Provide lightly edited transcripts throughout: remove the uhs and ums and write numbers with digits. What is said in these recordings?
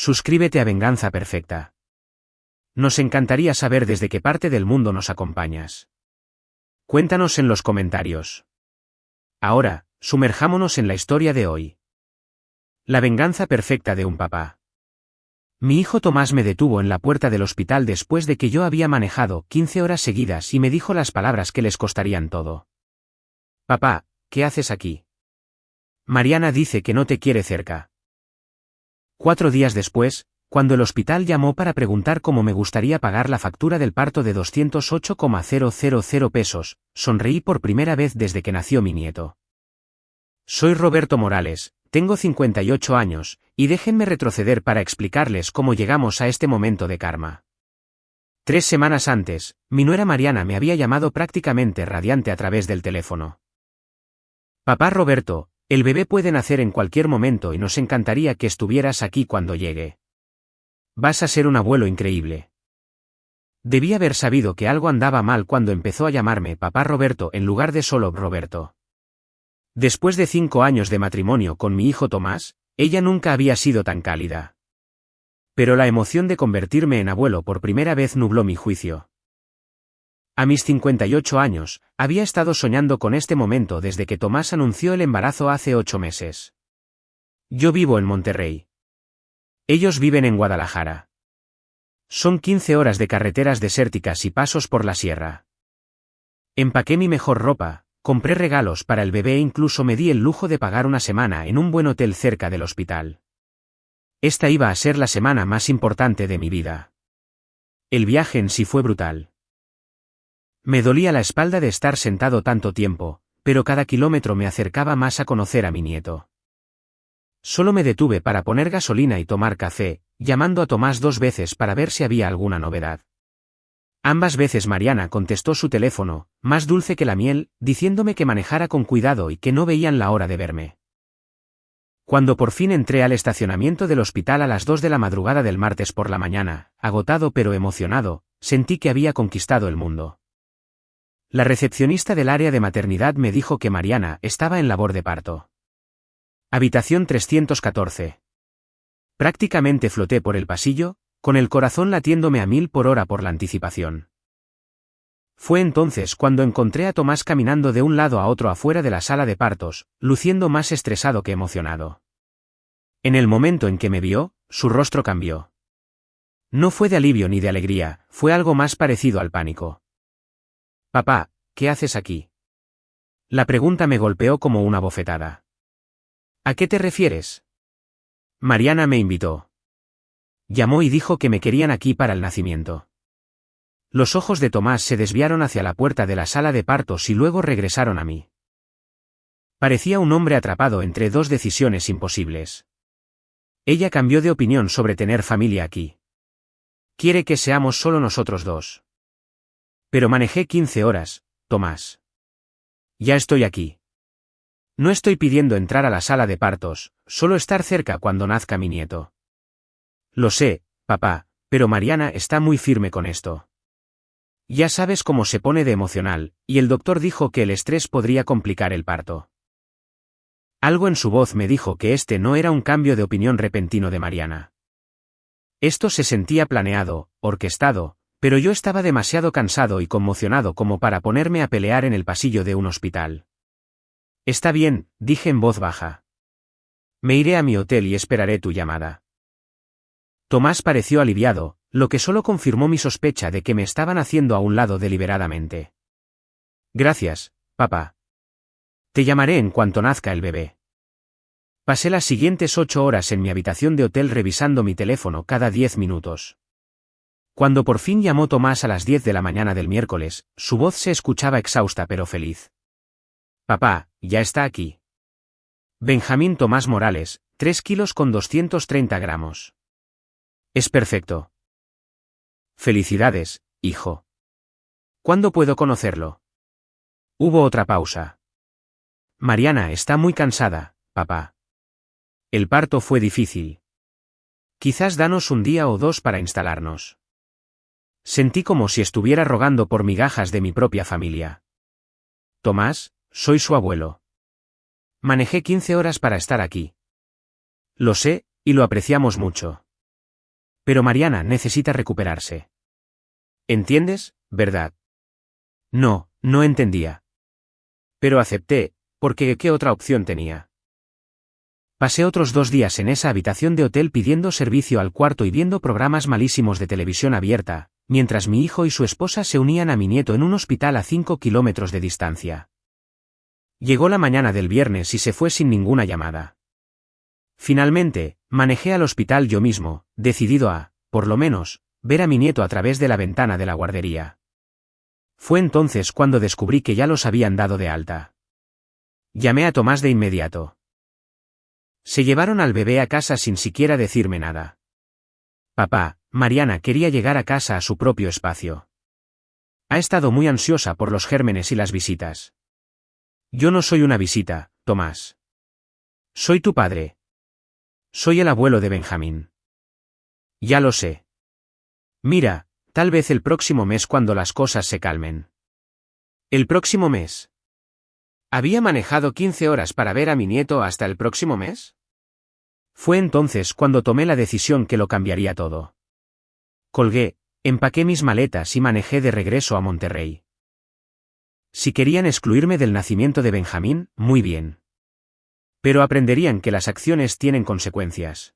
Suscríbete a Venganza Perfecta. Nos encantaría saber desde qué parte del mundo nos acompañas. Cuéntanos en los comentarios. Ahora, sumerjámonos en la historia de hoy. La venganza perfecta de un papá. Mi hijo Tomás me detuvo en la puerta del hospital después de que yo había manejado 15 horas seguidas y me dijo las palabras que les costarían todo. Papá, ¿qué haces aquí? Mariana dice que no te quiere cerca. 4 días después, cuando el hospital llamó para preguntar cómo me gustaría pagar la factura del parto de 208,000 pesos, sonreí por primera vez desde que nació mi nieto. Soy Roberto Morales, tengo 58 años, y déjenme retroceder para explicarles cómo llegamos a este momento de karma. 3 semanas antes, mi nuera Mariana me había llamado prácticamente radiante a través del teléfono. Papá Roberto, el bebé puede nacer en cualquier momento y nos encantaría que estuvieras aquí cuando llegue. Vas a ser un abuelo increíble. Debí haber sabido que algo andaba mal cuando empezó a llamarme Papá Roberto en lugar de solo Roberto. Después de 5 años de matrimonio con mi hijo Tomás, ella nunca había sido tan cálida. Pero la emoción de convertirme en abuelo por primera vez nubló mi juicio. A mis 58 años, había estado soñando con este momento desde que Tomás anunció el embarazo hace 8 meses. Yo vivo en Monterrey. Ellos viven en Guadalajara. Son 15 horas de carreteras desérticas y pasos por la sierra. Empaqué mi mejor ropa, compré regalos para el bebé e incluso me di el lujo de pagar una semana en un buen hotel cerca del hospital. Esta iba a ser la semana más importante de mi vida. El viaje en sí fue brutal. Me dolía la espalda de estar sentado tanto tiempo, pero cada kilómetro me acercaba más a conocer a mi nieto. Solo me detuve para poner gasolina y tomar café, llamando a Tomás 2 veces para ver si había alguna novedad. Ambas veces Mariana contestó su teléfono, más dulce que la miel, diciéndome que manejara con cuidado y que no veían la hora de verme. Cuando por fin entré al estacionamiento del hospital a las 2 de la madrugada del martes por la mañana, agotado pero emocionado, sentí que había conquistado el mundo. La recepcionista del área de maternidad me dijo que Mariana estaba en labor de parto. Habitación 314. Prácticamente floté por el pasillo, con el corazón latiéndome a 1000 por hora por la anticipación. Fue entonces cuando encontré a Tomás caminando de un lado a otro afuera de la sala de partos, luciendo más estresado que emocionado. En el momento en que me vio, su rostro cambió. No fue de alivio ni de alegría, fue algo más parecido al pánico. Papá, ¿qué haces aquí? La pregunta me golpeó como una bofetada. ¿A qué te refieres? Mariana me invitó. Llamó y dijo que me querían aquí para el nacimiento. Los ojos de Tomás se desviaron hacia la puerta de la sala de partos y luego regresaron a mí. Parecía un hombre atrapado entre 2 decisiones imposibles. Ella cambió de opinión sobre tener familia aquí. Quiere que seamos solo nosotros 2. Pero manejé 15 horas, Tomás. Ya estoy aquí. No estoy pidiendo entrar a la sala de partos, solo estar cerca cuando nazca mi nieto. Lo sé, papá, pero Mariana está muy firme con esto. Ya sabes cómo se pone de emocional, y el doctor dijo que el estrés podría complicar el parto. Algo en su voz me dijo que este no era un cambio de opinión repentino de Mariana. Esto se sentía planeado, orquestado, pero yo estaba demasiado cansado y conmocionado como para ponerme a pelear en el pasillo de un hospital. Está bien, dije en voz baja. Me iré a mi hotel y esperaré tu llamada. Tomás pareció aliviado, lo que solo confirmó mi sospecha de que me estaban haciendo a un lado deliberadamente. Gracias, papá. Te llamaré en cuanto nazca el bebé. Pasé las siguientes 8 horas en mi habitación de hotel revisando mi teléfono cada 10 minutos. Cuando por fin llamó Tomás a las 10 de la mañana del miércoles, su voz se escuchaba exhausta pero feliz. Papá, ya está aquí. Benjamín Tomás Morales, 3 kilos con 230 gramos. Es perfecto. Felicidades, hijo. ¿Cuándo puedo conocerlo? Hubo otra pausa. Mariana está muy cansada, papá. El parto fue difícil. Quizás danos un día o 2 para instalarnos. Sentí como si estuviera rogando por migajas de mi propia familia. Tomás, soy su abuelo. Manejé 15 horas para estar aquí. Lo sé, y lo apreciamos mucho. Pero Mariana necesita recuperarse. ¿Entiendes, verdad? No, no entendía. Pero acepté, porque ¿qué otra opción tenía? Pasé otros 2 días en esa habitación de hotel pidiendo servicio al cuarto y viendo programas malísimos de televisión abierta, mientras mi hijo y su esposa se unían a mi nieto en un hospital a 5 kilómetros de distancia. Llegó la mañana del viernes y se fue sin ninguna llamada. Finalmente, manejé al hospital yo mismo, decidido a, por lo menos, ver a mi nieto a través de la ventana de la guardería. Fue entonces cuando descubrí que ya los habían dado de alta. Llamé a Tomás de inmediato. Se llevaron al bebé a casa sin siquiera decirme nada. Papá, Mariana quería llegar a casa a su propio espacio. Ha estado muy ansiosa por los gérmenes y las visitas. Yo no soy una visita, Tomás. Soy tu padre. Soy el abuelo de Benjamín. Ya lo sé. Mira, tal vez el próximo mes cuando las cosas se calmen. ¿El próximo mes? ¿Había manejado 15 horas para ver a mi nieto hasta el próximo mes? Fue entonces cuando tomé la decisión que lo cambiaría todo. Colgué, empaqué mis maletas y manejé de regreso a Monterrey. Si querían excluirme del nacimiento de Benjamín, muy bien. Pero aprenderían que las acciones tienen consecuencias.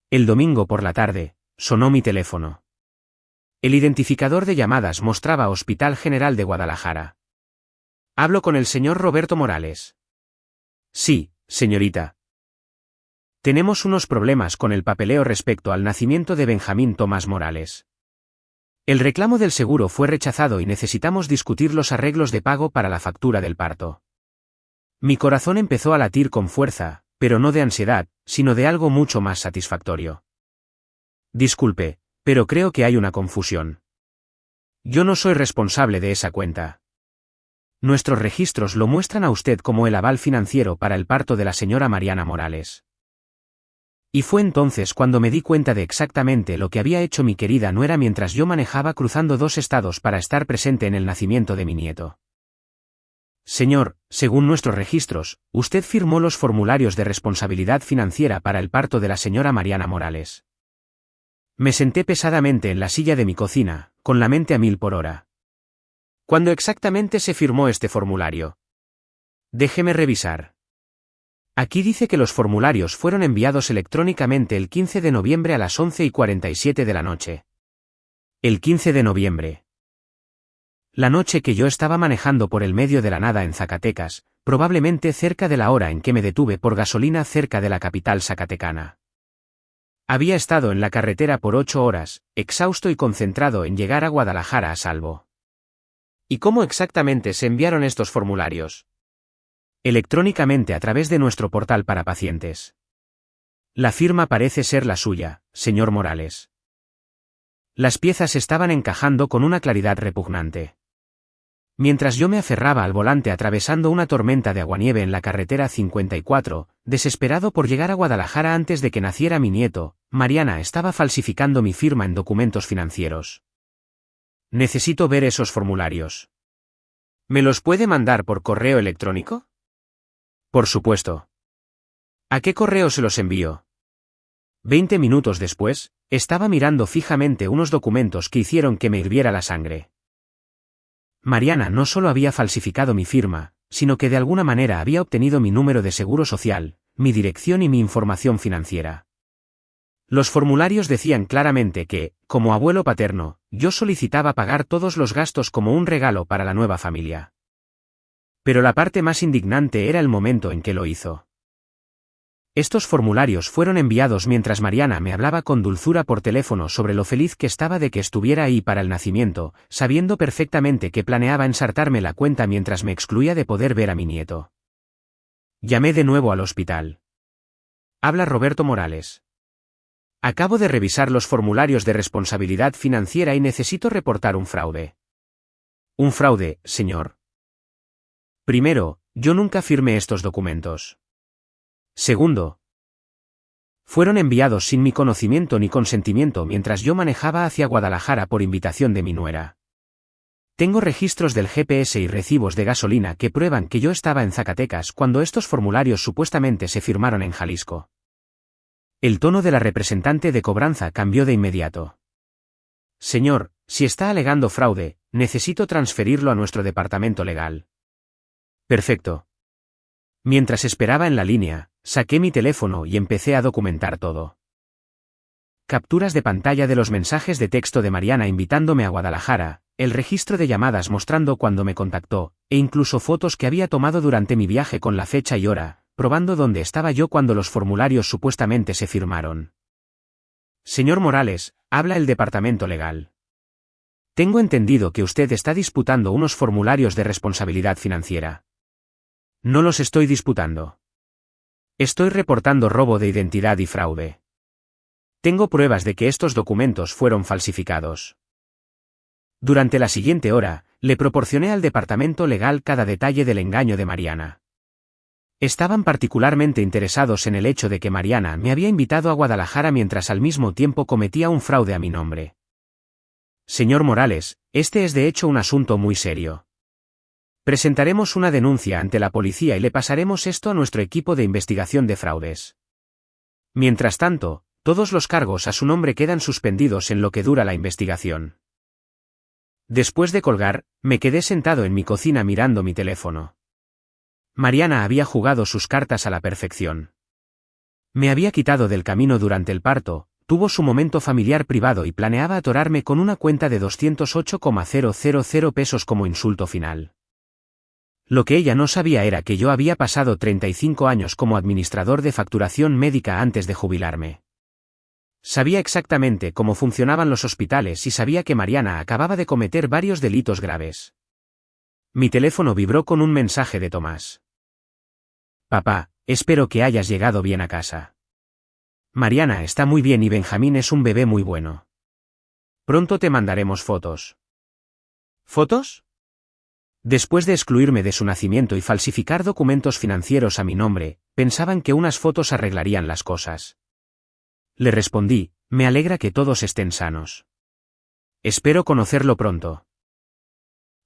El domingo por la tarde, sonó mi teléfono. El identificador de llamadas mostraba Hospital General de Guadalajara. Hablo con el señor Roberto Morales. Sí, señorita. Tenemos unos problemas con el papeleo respecto al nacimiento de Benjamín Tomás Morales. El reclamo del seguro fue rechazado y necesitamos discutir los arreglos de pago para la factura del parto. Mi corazón empezó a latir con fuerza, pero no de ansiedad, sino de algo mucho más satisfactorio. Disculpe, pero creo que hay una confusión. Yo no soy responsable de esa cuenta. Nuestros registros lo muestran a usted como el aval financiero para el parto de la señora Mariana Morales. Y fue entonces cuando me di cuenta de exactamente lo que había hecho mi querida nuera mientras yo manejaba cruzando 2 estados para estar presente en el nacimiento de mi nieto. Señor, según nuestros registros, usted firmó los formularios de responsabilidad financiera para el parto de la señora Mariana Morales. Me senté pesadamente en la silla de mi cocina, con la mente a 1000 por hora. ¿Cuándo exactamente se firmó este formulario? Déjeme revisar. Aquí dice que los formularios fueron enviados electrónicamente el 15 de noviembre a las 11:47 de la noche. El 15 de noviembre. La noche que yo estaba manejando por el medio de la nada en Zacatecas, probablemente cerca de la hora en que me detuve por gasolina cerca de la capital zacatecana. Había estado en la carretera por 8 horas, exhausto y concentrado en llegar a Guadalajara a salvo. ¿Y cómo exactamente se enviaron estos formularios? Electrónicamente a través de nuestro portal para pacientes. La firma parece ser la suya, señor Morales. Las piezas estaban encajando con una claridad repugnante. Mientras yo me aferraba al volante atravesando una tormenta de aguanieve en la carretera 54, desesperado por llegar a Guadalajara antes de que naciera mi nieto, Mariana estaba falsificando mi firma en documentos financieros. Necesito ver esos formularios. ¿Me los puede mandar por correo electrónico? Por supuesto. ¿A qué correo se los envío? 20 minutos después, estaba mirando fijamente unos documentos que hicieron que me hirviera la sangre. Mariana no solo había falsificado mi firma, sino que de alguna manera había obtenido mi número de seguro social, mi dirección y mi información financiera. Los formularios decían claramente que, como abuelo paterno, yo solicitaba pagar todos los gastos como un regalo para la nueva familia. Pero la parte más indignante era el momento en que lo hizo. Estos formularios fueron enviados mientras Mariana me hablaba con dulzura por teléfono sobre lo feliz que estaba de que estuviera ahí para el nacimiento, sabiendo perfectamente que planeaba ensartarme la cuenta mientras me excluía de poder ver a mi nieto. Llamé de nuevo al hospital. Habla Roberto Morales. Acabo de revisar los formularios de responsabilidad financiera y necesito reportar un fraude. Un fraude, señor. Primero, yo nunca firmé estos documentos. Segundo, fueron enviados sin mi conocimiento ni consentimiento mientras yo manejaba hacia Guadalajara por invitación de mi nuera. Tengo registros del GPS y recibos de gasolina que prueban que yo estaba en Zacatecas cuando estos formularios supuestamente se firmaron en Jalisco. El tono de la representante de cobranza cambió de inmediato. Señor, si está alegando fraude, necesito transferirlo a nuestro departamento legal. Perfecto. Mientras esperaba en la línea, saqué mi teléfono y empecé a documentar todo. Capturas de pantalla de los mensajes de texto de Mariana invitándome a Guadalajara, el registro de llamadas mostrando cuándo me contactó, e incluso fotos que había tomado durante mi viaje con la fecha y hora, probando dónde estaba yo cuando los formularios supuestamente se firmaron. Señor Morales, habla el departamento legal. Tengo entendido que usted está disputando unos formularios de responsabilidad financiera. No los estoy disputando. Estoy reportando robo de identidad y fraude. Tengo pruebas de que estos documentos fueron falsificados. Durante la siguiente hora, le proporcioné al departamento legal cada detalle del engaño de Mariana. Estaban particularmente interesados en el hecho de que Mariana me había invitado a Guadalajara mientras al mismo tiempo cometía un fraude a mi nombre. Señor Morales, este es de hecho un asunto muy serio. Presentaremos una denuncia ante la policía y le pasaremos esto a nuestro equipo de investigación de fraudes. Mientras tanto, todos los cargos a su nombre quedan suspendidos en lo que dura la investigación. Después de colgar, me quedé sentado en mi cocina mirando mi teléfono. Mariana había jugado sus cartas a la perfección. Me había quitado del camino durante el parto, tuvo su momento familiar privado y planeaba atorarme con una cuenta de 208,000 pesos como insulto final. Lo que ella no sabía era que yo había pasado 35 años como administrador de facturación médica antes de jubilarme. Sabía exactamente cómo funcionaban los hospitales y sabía que Mariana acababa de cometer varios delitos graves. Mi teléfono vibró con un mensaje de Tomás. Papá, espero que hayas llegado bien a casa. Mariana está muy bien y Benjamín es un bebé muy bueno. Pronto te mandaremos fotos. ¿Fotos? Después de excluirme de su nacimiento y falsificar documentos financieros a mi nombre, pensaban que unas fotos arreglarían las cosas. Le respondí, me alegra que todos estén sanos. Espero conocerlo pronto.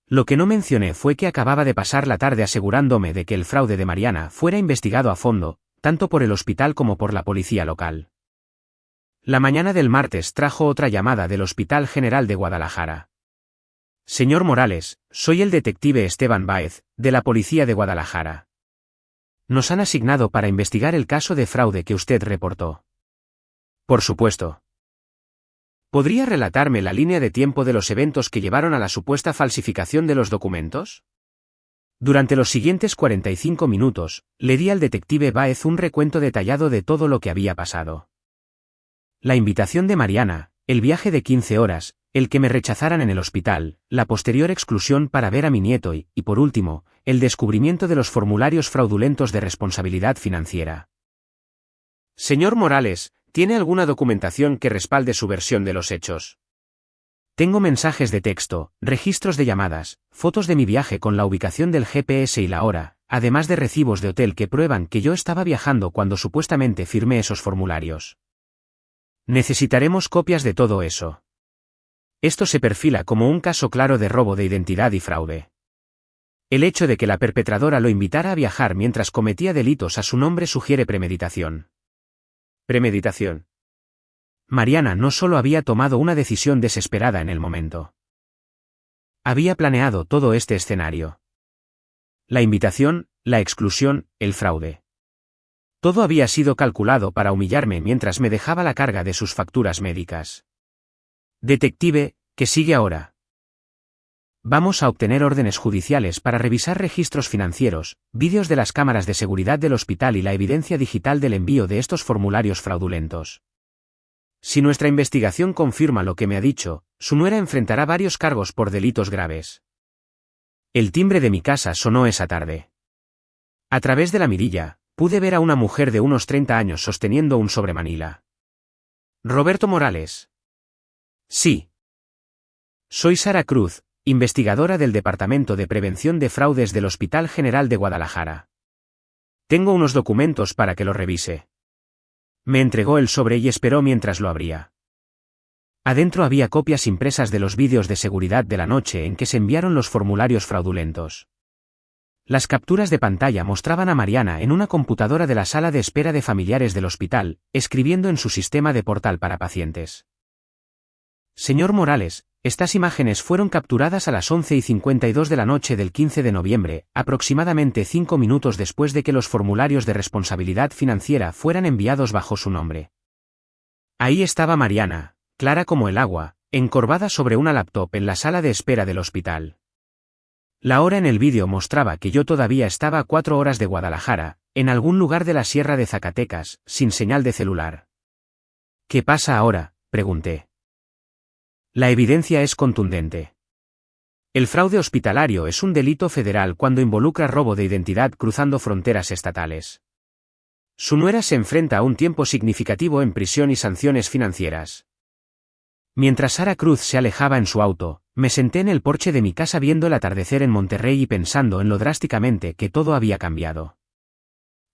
Lo que no mencioné fue que acababa de pasar la tarde asegurándome de que el fraude de Mariana fuera investigado a fondo, tanto por el hospital como por la policía local. La mañana del martes trajo otra llamada del Hospital General de Guadalajara. Señor Morales, soy el detective Esteban Báez, de la Policía de Guadalajara. Nos han asignado para investigar el caso de fraude que usted reportó. Por supuesto. ¿Podría relatarme la línea de tiempo de los eventos que llevaron a la supuesta falsificación de los documentos? Durante los siguientes 45 minutos, le di al detective Báez un recuento detallado de todo lo que había pasado. La invitación de Mariana, el viaje de 15 horas, el que me rechazaran en el hospital, la posterior exclusión para ver a mi nieto y, por último, el descubrimiento de los formularios fraudulentos de responsabilidad financiera. Señor Morales, ¿tiene alguna documentación que respalde su versión de los hechos? Tengo mensajes de texto, registros de llamadas, fotos de mi viaje con la ubicación del GPS y la hora, además de recibos de hotel que prueban que yo estaba viajando cuando supuestamente firmé esos formularios. Necesitaremos copias de todo eso. Esto se perfila como un caso claro de robo de identidad y fraude. El hecho de que la perpetradora lo invitara a viajar mientras cometía delitos a su nombre sugiere premeditación. Premeditación. Mariana no solo había tomado una decisión desesperada en el momento. Había planeado todo este escenario. La invitación, la exclusión, el fraude. Todo había sido calculado para humillarme mientras me dejaba la carga de sus facturas médicas. Detective, ¿qué sigue ahora? Vamos a obtener órdenes judiciales para revisar registros financieros, vídeos de las cámaras de seguridad del hospital y la evidencia digital del envío de estos formularios fraudulentos. Si nuestra investigación confirma lo que me ha dicho, su nuera enfrentará varios cargos por delitos graves. El timbre de mi casa sonó esa tarde. A través de la mirilla, pude ver a una mujer de unos 30 años sosteniendo un sobremanila. ¿Roberto Morales? Sí. Soy Sara Cruz, investigadora del Departamento de Prevención de Fraudes del Hospital General de Guadalajara. Tengo unos documentos para que lo revise. Me entregó el sobre y esperó mientras lo abría. Adentro había copias impresas de los vídeos de seguridad de la noche en que se enviaron los formularios fraudulentos. Las capturas de pantalla mostraban a Mariana en una computadora de la sala de espera de familiares del hospital, escribiendo en su sistema de portal para pacientes. Señor Morales, estas imágenes fueron capturadas a las 11:52 de la noche del 15 de noviembre, aproximadamente 5 minutos después de que los formularios de responsabilidad financiera fueran enviados bajo su nombre. Ahí estaba Mariana, clara como el agua, encorvada sobre una laptop en la sala de espera del hospital. La hora en el vídeo mostraba que yo todavía estaba a 4 horas de Guadalajara, en algún lugar de la Sierra de Zacatecas, sin señal de celular. ¿Qué pasa ahora?, pregunté. La evidencia es contundente. El fraude hospitalario es un delito federal cuando involucra robo de identidad cruzando fronteras estatales. Su nuera se enfrenta a un tiempo significativo en prisión y sanciones financieras. Mientras Sara Cruz se alejaba en su auto, me senté en el porche de mi casa viendo el atardecer en Monterrey y pensando en lo drásticamente que todo había cambiado.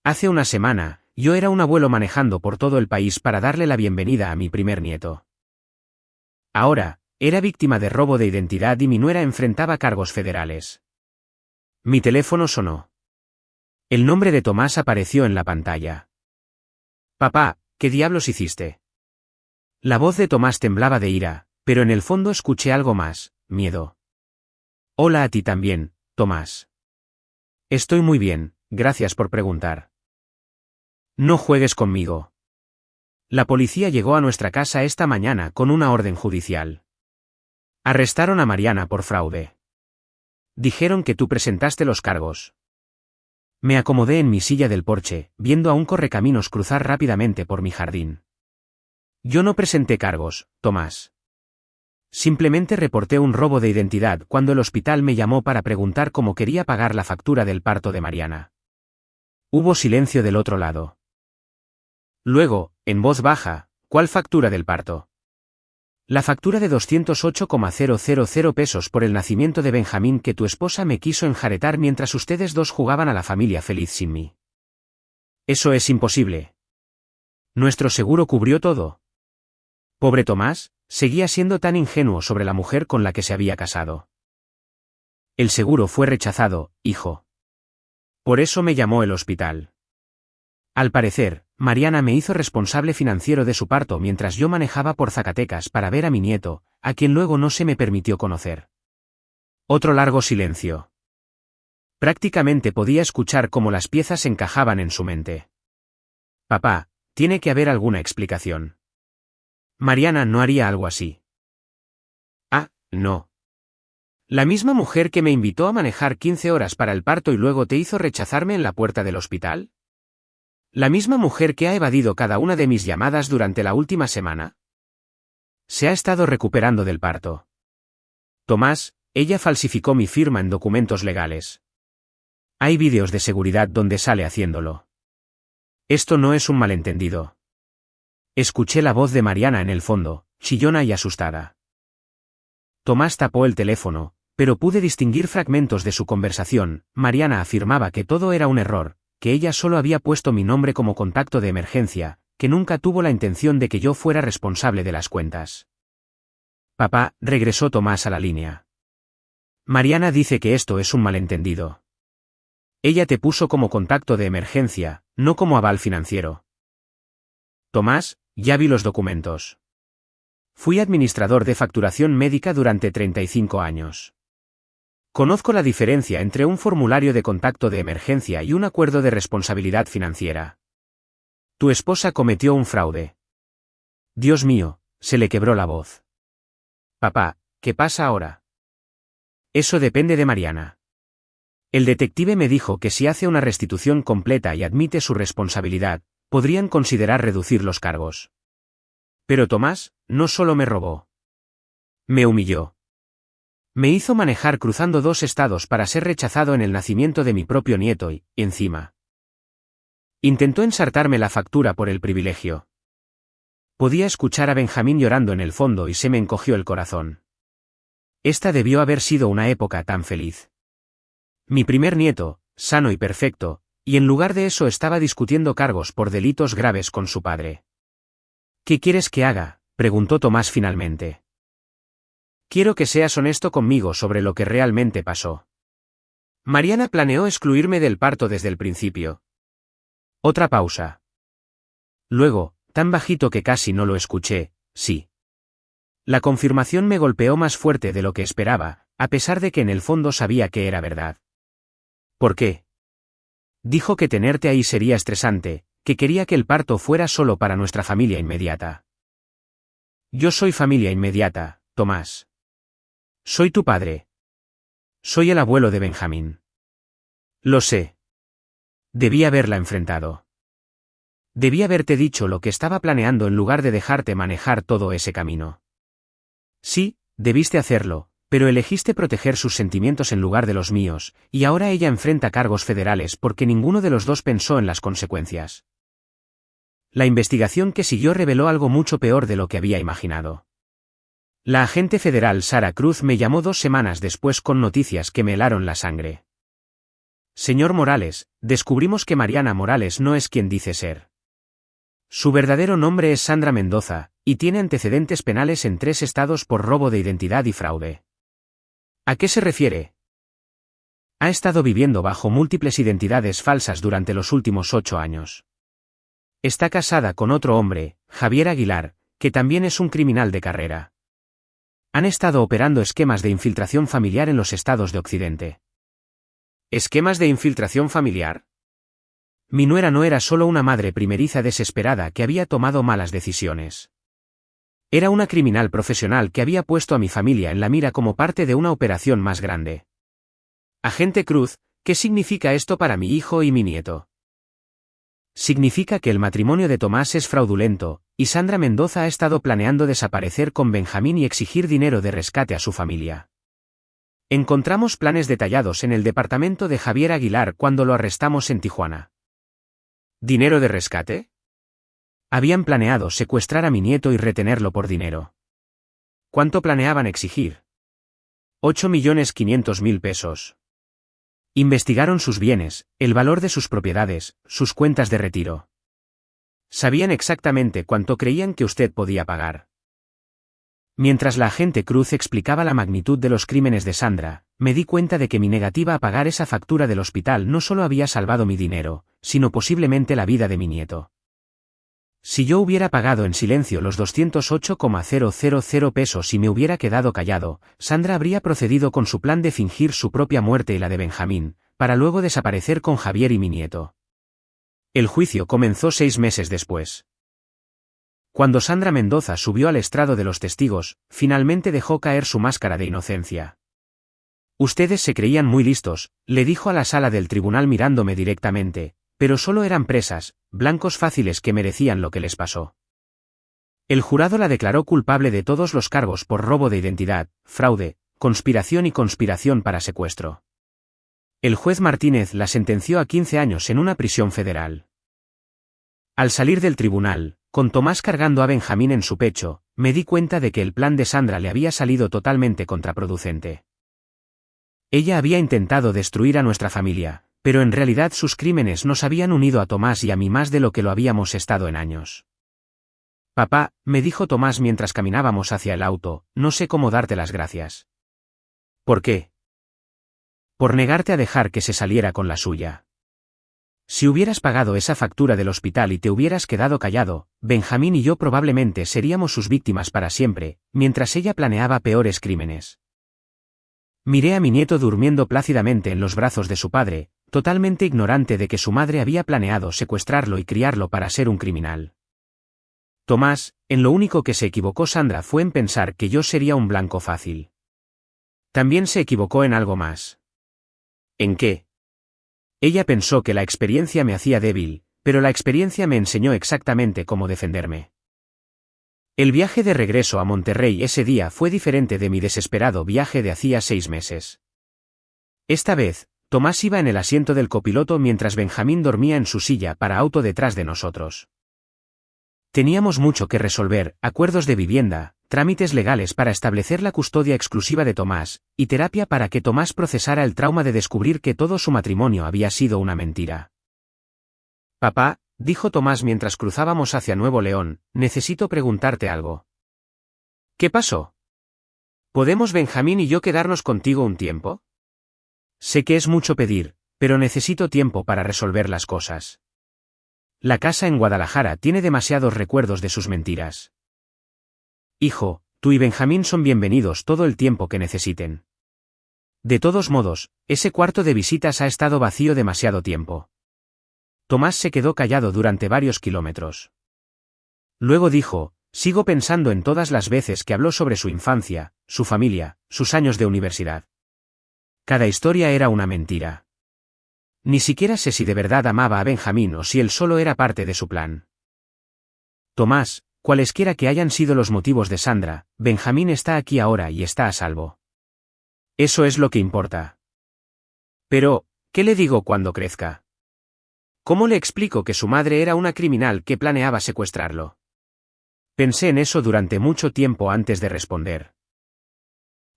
Hace una semana, yo era un abuelo manejando por todo el país para darle la bienvenida a mi primer nieto. Ahora, era víctima de robo de identidad y mi nuera enfrentaba cargos federales. Mi teléfono sonó. El nombre de Tomás apareció en la pantalla. Papá, ¿qué diablos hiciste? La voz de Tomás temblaba de ira, pero en el fondo escuché algo más, miedo. Hola a ti también, Tomás. Estoy muy bien, gracias por preguntar. No juegues conmigo. La policía llegó a nuestra casa esta mañana con una orden judicial. Arrestaron a Mariana por fraude. Dijeron que tú presentaste los cargos. Me acomodé en mi silla del porche, viendo a un correcaminos cruzar rápidamente por mi jardín. Yo no presenté cargos, Tomás. Simplemente reporté un robo de identidad cuando el hospital me llamó para preguntar cómo quería pagar la factura del parto de Mariana. Hubo silencio del otro lado. Luego, en voz baja, ¿cuál factura del parto? La factura de 208,000 pesos por el nacimiento de Benjamín que tu esposa me quiso enjaretar mientras ustedes dos jugaban a la familia feliz sin mí. Eso es imposible. Nuestro seguro cubrió todo. Pobre Tomás, seguía siendo tan ingenuo sobre la mujer con la que se había casado. El seguro fue rechazado, hijo. Por eso me llamó el hospital. Al parecer, Mariana me hizo responsable financiero de su parto mientras yo manejaba por Zacatecas para ver a mi nieto, a quien luego no se me permitió conocer. Otro largo silencio. Prácticamente podía escuchar cómo las piezas encajaban en su mente. Papá, tiene que haber alguna explicación. Mariana no haría algo así. Ah, no. La misma mujer que me invitó a manejar 15 horas para el parto y luego te hizo rechazarme en la puerta del hospital. ¿La misma mujer que ha evadido cada una de mis llamadas durante la última semana? Se ha estado recuperando del parto. Tomás, ella falsificó mi firma en documentos legales. Hay vídeos de seguridad donde sale haciéndolo. Esto no es un malentendido. Escuché la voz de Mariana en el fondo, chillona y asustada. Tomás tapó el teléfono, pero pude distinguir fragmentos de su conversación. Mariana afirmaba que todo era un error, que ella solo había puesto mi nombre como contacto de emergencia, que nunca tuvo la intención de que yo fuera responsable de las cuentas. Papá, regresó Tomás a la línea. Mariana dice que esto es un malentendido. Ella te puso como contacto de emergencia, no como aval financiero. Tomás, ya vi los documentos. Fui administrador de facturación médica durante 35 años. Conozco la diferencia entre un formulario de contacto de emergencia y un acuerdo de responsabilidad financiera. Tu esposa cometió un fraude. Dios mío, se le quebró la voz. Papá, ¿qué pasa ahora? Eso depende de Mariana. El detective me dijo que si hace una restitución completa y admite su responsabilidad, podrían considerar reducir los cargos. Pero Tomás, no solo me robó. Me humilló. Me hizo manejar cruzando 2 estados para ser rechazado en el nacimiento de mi propio nieto y, encima, intentó ensartarme la factura por el privilegio. Podía escuchar a Benjamín llorando en el fondo y se me encogió el corazón. Esta debió haber sido una época tan feliz. Mi primer nieto, sano y perfecto, y en lugar de eso estaba discutiendo cargos por delitos graves con su padre. ¿Qué quieres que haga?, preguntó Tomás finalmente. Quiero que seas honesto conmigo sobre lo que realmente pasó. Mariana planeó excluirme del parto desde el principio. Otra pausa. Luego, tan bajito que casi no lo escuché, sí. La confirmación me golpeó más fuerte de lo que esperaba, a pesar de que en el fondo sabía que era verdad. ¿Por qué? Dijo que tenerte ahí sería estresante, que quería que el parto fuera solo para nuestra familia inmediata. Yo soy familia inmediata, Tomás. Soy tu padre. Soy el abuelo de Benjamín. Lo sé. Debí haberla enfrentado. Debí haberte dicho lo que estaba planeando en lugar de dejarte manejar todo ese camino. Sí, debiste hacerlo, pero elegiste proteger sus sentimientos en lugar de los míos, y ahora ella enfrenta cargos federales porque ninguno de los dos pensó en las consecuencias. La investigación que siguió reveló algo mucho peor de lo que había imaginado. La agente federal Sara Cruz me llamó 2 semanas después con noticias que me helaron la sangre. Señor Morales, descubrimos que Mariana Morales no es quien dice ser. Su verdadero nombre es Sandra Mendoza, y tiene antecedentes penales en 3 estados por robo de identidad y fraude. ¿A qué se refiere? Ha estado viviendo bajo múltiples identidades falsas durante los últimos 8 años. Está casada con otro hombre, Javier Aguilar, que también es un criminal de carrera. Han estado operando esquemas de infiltración familiar en los estados de Occidente. ¿Esquemas de infiltración familiar? Mi nuera no era solo una madre primeriza desesperada que había tomado malas decisiones. Era una criminal profesional que había puesto a mi familia en la mira como parte de una operación más grande. Agente Cruz, ¿qué significa esto para mi hijo y mi nieto? Significa que el matrimonio de Tomás es fraudulento, y Sandra Mendoza ha estado planeando desaparecer con Benjamín y exigir dinero de rescate a su familia. Encontramos planes detallados en el departamento de Javier Aguilar cuando lo arrestamos en Tijuana. ¿Dinero de rescate? Habían planeado secuestrar a mi nieto y retenerlo por dinero. ¿Cuánto planeaban exigir? 8.500.000 pesos. Investigaron sus bienes, el valor de sus propiedades, sus cuentas de retiro. Sabían exactamente cuánto creían que usted podía pagar. Mientras la agente Cruz explicaba la magnitud de los crímenes de Sandra, me di cuenta de que mi negativa a pagar esa factura del hospital no solo había salvado mi dinero, sino posiblemente la vida de mi nieto. Si yo hubiera pagado en silencio los 208,000 pesos y me hubiera quedado callado, Sandra habría procedido con su plan de fingir su propia muerte y la de Benjamín, para luego desaparecer con Javier y mi nieto. El juicio comenzó 6 meses después. Cuando Sandra Mendoza subió al estrado de los testigos, finalmente dejó caer su máscara de inocencia. Ustedes se creían muy listos, le dijo a la sala del tribunal mirándome directamente, pero solo eran presas, blancos fáciles que merecían lo que les pasó. El jurado la declaró culpable de todos los cargos por robo de identidad, fraude, conspiración y conspiración para secuestro. El juez Martínez la sentenció a 15 años en una prisión federal. Al salir del tribunal, con Tomás cargando a Benjamín en su pecho, me di cuenta de que el plan de Sandra le había salido totalmente contraproducente. Ella había intentado destruir a nuestra familia, pero en realidad sus crímenes nos habían unido a Tomás y a mí más de lo que lo habíamos estado en años. Papá, me dijo Tomás mientras caminábamos hacia el auto, no sé cómo darte las gracias. ¿Por qué? Por negarte a dejar que se saliera con la suya. Si hubieras pagado esa factura del hospital y te hubieras quedado callado, Benjamín y yo probablemente seríamos sus víctimas para siempre, mientras ella planeaba peores crímenes. Miré a mi nieto durmiendo plácidamente en los brazos de su padre, totalmente ignorante de que su madre había planeado secuestrarlo y criarlo para ser un criminal. Tomás, en lo único que se equivocó Sandra fue en pensar que yo sería un blanco fácil. También se equivocó en algo más. ¿En qué? Ella pensó que la experiencia me hacía débil, pero la experiencia me enseñó exactamente cómo defenderme. El viaje de regreso a Monterrey ese día fue diferente de mi desesperado viaje de hacía 6 meses. Esta vez, Tomás iba en el asiento del copiloto mientras Benjamín dormía en su silla para auto detrás de nosotros. Teníamos mucho que resolver, acuerdos de vivienda, trámites legales para establecer la custodia exclusiva de Tomás, y terapia para que Tomás procesara el trauma de descubrir que todo su matrimonio había sido una mentira. Papá, dijo Tomás mientras cruzábamos hacia Nuevo León, necesito preguntarte algo. ¿Qué pasó? ¿Podemos Benjamín y yo quedarnos contigo un tiempo? Sé que es mucho pedir, pero necesito tiempo para resolver las cosas. La casa en Guadalajara tiene demasiados recuerdos de sus mentiras. Hijo, tú y Benjamín son bienvenidos todo el tiempo que necesiten. De todos modos, ese cuarto de visitas ha estado vacío demasiado tiempo. Tomás se quedó callado durante varios kilómetros. Luego dijo, sigo pensando en todas las veces que habló sobre su infancia, su familia, sus años de universidad. Cada historia era una mentira. Ni siquiera sé si de verdad amaba a Benjamín o si él solo era parte de su plan. Tomás, cualesquiera que hayan sido los motivos de Sandra, Benjamín está aquí ahora y está a salvo. Eso es lo que importa. Pero, ¿qué le digo cuando crezca? ¿Cómo le explico que su madre era una criminal que planeaba secuestrarlo? Pensé en eso durante mucho tiempo antes de responder.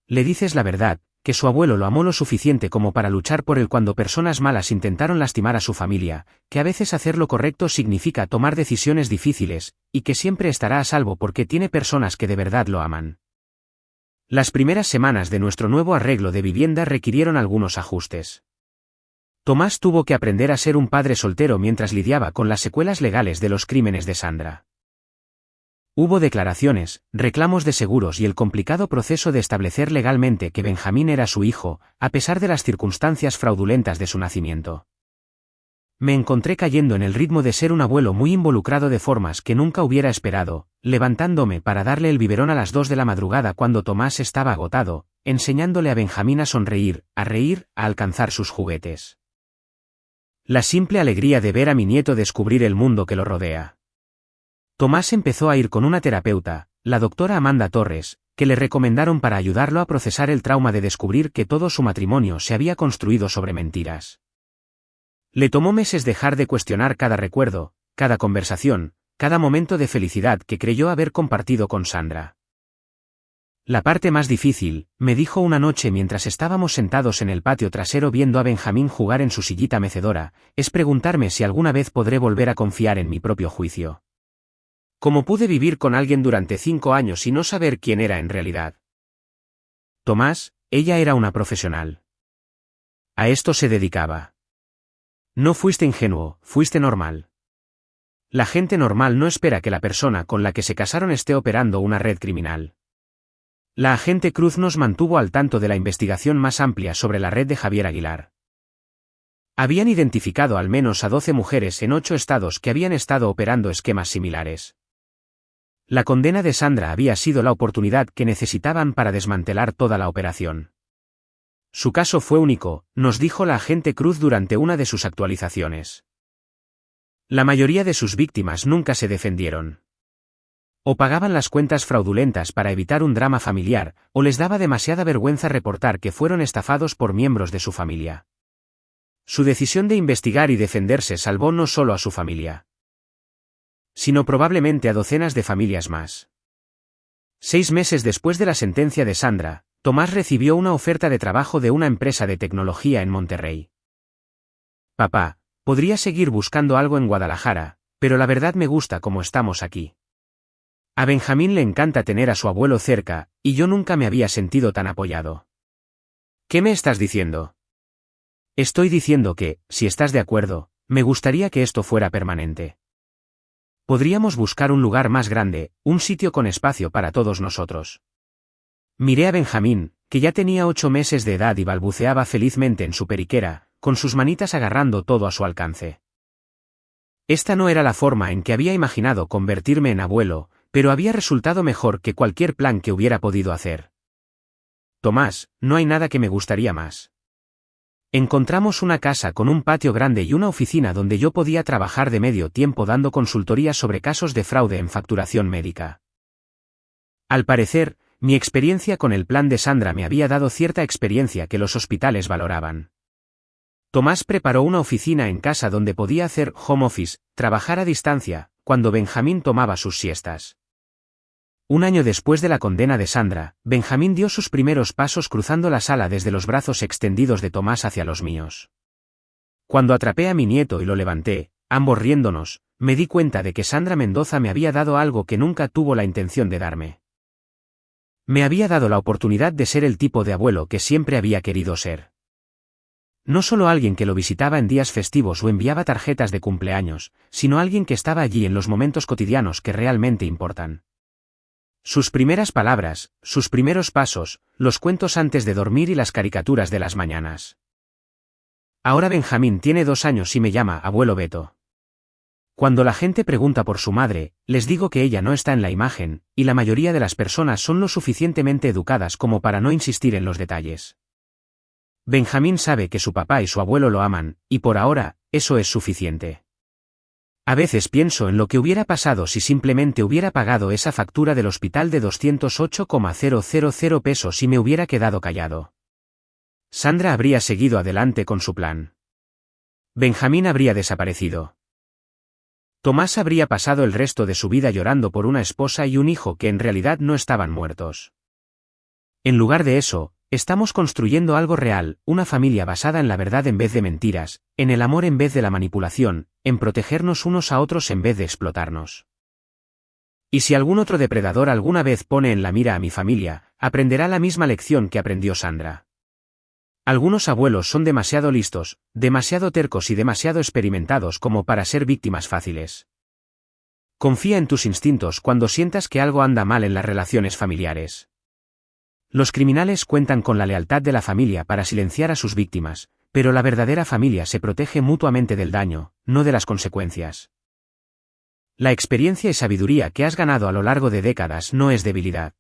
Le dices la verdad, que su abuelo lo amó lo suficiente como para luchar por él cuando personas malas intentaron lastimar a su familia, que a veces hacer lo correcto significa tomar decisiones difíciles, y que siempre estará a salvo porque tiene personas que de verdad lo aman. Las primeras semanas de nuestro nuevo arreglo de vivienda requirieron algunos ajustes. Tomás tuvo que aprender a ser un padre soltero mientras lidiaba con las secuelas legales de los crímenes de Sandra. Hubo declaraciones, reclamos de seguros y el complicado proceso de establecer legalmente que Benjamín era su hijo, a pesar de las circunstancias fraudulentas de su nacimiento. Me encontré cayendo en el ritmo de ser un abuelo muy involucrado de formas que nunca hubiera esperado, levantándome para darle el biberón a las 2 de la madrugada cuando Tomás estaba agotado, enseñándole a Benjamín a sonreír, a reír, a alcanzar sus juguetes. La simple alegría de ver a mi nieto descubrir el mundo que lo rodea. Tomás empezó a ir con una terapeuta, la doctora Amanda Torres, que le recomendaron para ayudarlo a procesar el trauma de descubrir que todo su matrimonio se había construido sobre mentiras. Le tomó meses dejar de cuestionar cada recuerdo, cada conversación, cada momento de felicidad que creyó haber compartido con Sandra. La parte más difícil, me dijo una noche mientras estábamos sentados en el patio trasero viendo a Benjamín jugar en su sillita mecedora, es preguntarme si alguna vez podré volver a confiar en mi propio juicio. ¿Cómo pude vivir con alguien durante 5 años y no saber quién era en realidad? Tomás, ella era una profesional. A esto se dedicaba. No fuiste ingenuo, fuiste normal. La gente normal no espera que la persona con la que se casaron esté operando una red criminal. La agente Cruz nos mantuvo al tanto de la investigación más amplia sobre la red de Javier Aguilar. Habían identificado al menos a 12 mujeres en 8 estados que habían estado operando esquemas similares. La condena de Sandra había sido la oportunidad que necesitaban para desmantelar toda la operación. Su caso fue único, nos dijo la agente Cruz durante una de sus actualizaciones. La mayoría de sus víctimas nunca se defendieron. O pagaban las cuentas fraudulentas para evitar un drama familiar, o les daba demasiada vergüenza reportar que fueron estafados por miembros de su familia. Su decisión de investigar y defenderse salvó no solo a su familia, sino probablemente a docenas de familias más. 6 meses después de la sentencia de Sandra, Tomás recibió una oferta de trabajo de una empresa de tecnología en Monterrey. Papá, podría seguir buscando algo en Guadalajara, pero la verdad me gusta como estamos aquí. A Benjamín le encanta tener a su abuelo cerca, y yo nunca me había sentido tan apoyado. ¿Qué me estás diciendo? Estoy diciendo que, si estás de acuerdo, me gustaría que esto fuera permanente. Podríamos buscar un lugar más grande, un sitio con espacio para todos nosotros. Miré a Benjamín, que ya tenía 8 meses de edad y balbuceaba felizmente en su periquera, con sus manitas agarrando todo a su alcance. Esta no era la forma en que había imaginado convertirme en abuelo, pero había resultado mejor que cualquier plan que hubiera podido hacer. Tomás, no hay nada que me gustaría más. Encontramos una casa con un patio grande y una oficina donde yo podía trabajar de medio tiempo dando consultorías sobre casos de fraude en facturación médica. Al parecer, mi experiencia con el plan de Sandra me había dado cierta experiencia que los hospitales valoraban. Tomás preparó una oficina en casa donde podía hacer home office, trabajar a distancia, cuando Benjamín tomaba sus siestas. Un año después de la condena de Sandra, Benjamín dio sus primeros pasos cruzando la sala desde los brazos extendidos de Tomás hacia los míos. Cuando atrapé a mi nieto y lo levanté, ambos riéndonos, me di cuenta de que Sandra Mendoza me había dado algo que nunca tuvo la intención de darme. Me había dado la oportunidad de ser el tipo de abuelo que siempre había querido ser. No solo alguien que lo visitaba en días festivos o enviaba tarjetas de cumpleaños, sino alguien que estaba allí en los momentos cotidianos que realmente importan. Sus primeras palabras, sus primeros pasos, los cuentos antes de dormir y las caricaturas de las mañanas. Ahora Benjamín tiene 2 años y me llama abuelo Beto. Cuando la gente pregunta por su madre, les digo que ella no está en la imagen, y la mayoría de las personas son lo suficientemente educadas como para no insistir en los detalles. Benjamín sabe que su papá y su abuelo lo aman, y por ahora, eso es suficiente. A veces pienso en lo que hubiera pasado si simplemente hubiera pagado esa factura del hospital de 208,000 pesos y me hubiera quedado callado. Sandra habría seguido adelante con su plan. Benjamín habría desaparecido. Tomás habría pasado el resto de su vida llorando por una esposa y un hijo que en realidad no estaban muertos. En lugar de eso, estamos construyendo algo real, una familia basada en la verdad en vez de mentiras, en el amor en vez de la manipulación, en protegernos unos a otros en vez de explotarnos. Y si algún otro depredador alguna vez pone en la mira a mi familia, aprenderá la misma lección que aprendió Sandra. Algunos abuelos son demasiado listos, demasiado tercos y demasiado experimentados como para ser víctimas fáciles. Confía en tus instintos cuando sientas que algo anda mal en las relaciones familiares. Los criminales cuentan con la lealtad de la familia para silenciar a sus víctimas, pero la verdadera familia se protege mutuamente del daño, no de las consecuencias. La experiencia y sabiduría que has ganado a lo largo de décadas no es debilidad.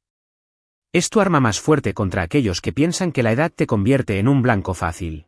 Es tu arma más fuerte contra aquellos que piensan que la edad te convierte en un blanco fácil.